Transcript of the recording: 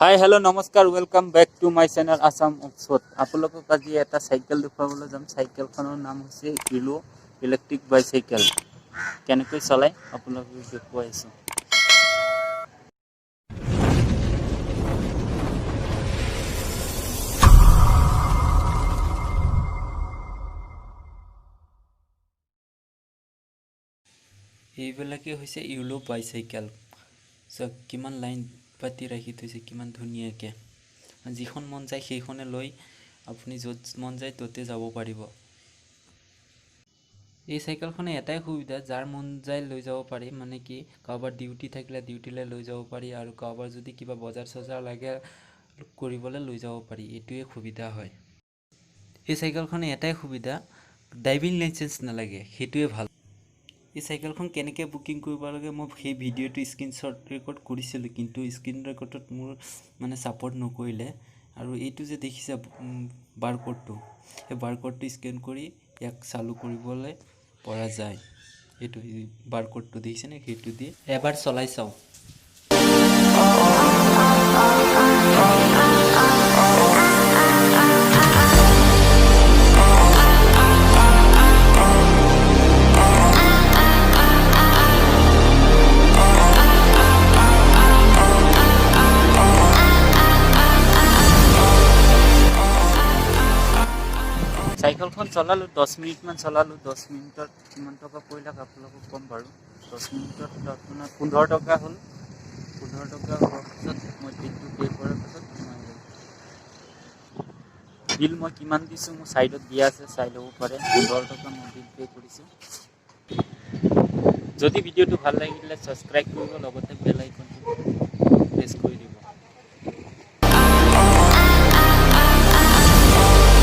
हाय hello नमस्कार welcome back to my channel Assam Oxford. आपलोगों आज এটা সাইকেল দেখাবলৈ যাম। সাইকেলখনৰ নাম হৈছে ইলো ইলেক্ট্ৰিক বাইসাইকেল। কেনেকৈ চলাই আপোনালোকক দেখুৱাইছো। এইবিলাকে হৈছে ইলো বাইসাইকেল। সব কিমান লাইন পাতি ৰাখি থৈছে, কিমান ধুনীয়াকৈ। যিখন মন যায় সেইখনে লৈ আপুনি য'ত মন যায় ততে যাব পাৰিব। এই সাইকেলখনে এটাই সুবিধা, যাৰ মন যায় লৈ যাব পাৰি। মানে কি কাৰোবাৰ ডিউটি থাকিলে ডিউটিলৈ লৈ যাব পাৰি, আৰু কাৰোবাৰ যদি কিবা বজাৰ চজাৰ লাগে কৰিবলৈ লৈ যাব পাৰি। এইটোৱে সুবিধা হয়। এই সাইকেলখনে এটাই সুবিধা, ড্ৰাইভিং লাইসেন্স নালাগে, সেইটোৱে ভাল। এই সাইকেলখন কেনেকৈ বুকিং কৰিব লাগে মই সেই ভিডিঅ'টো স্ক্ৰীনশ্বট ৰেকৰ্ড কৰিছিলোঁ, কিন্তু স্ক্ৰীন ৰেকৰ্ডত মোৰ মানে ছাপোৰ্ট নকৰিলে। আৰু এইটো যে দেখিছে বাৰকোডটো, সেই বাৰকোডটো স্কেন কৰি ইয়াক চালু কৰিবলৈ পৰা যায়। এইটো বাৰকোডটো দেখিছেনে, সেইটো দি এবাৰ চলাই চাওঁ। সাইকেলখন চলালোঁ 10 মিনিটমান চলালোঁ। 10 মিনিটত কিমান টকা পৰিলাক আপোনালোকক ক'ম বাৰু। 10 মিনিটত আপোনাৰ 15 টকা হ'ল। 15 টকা হোৱাৰ পিছত মই বিলটো পে' কৰাৰ পিছত বিল মই কিমান দিছোঁ মোৰ ছাইডত দিয়া আছে, চাই ল'ব পাৰে। 15 টকা মই বিল পে' কৰিছোঁ। যদি ভিডিঅ'টো ভাল লাগিলে ছাবস্ক্ৰাইব কৰিব, লগতে বেল আইকনটো প্ৰেছ কৰি দিব।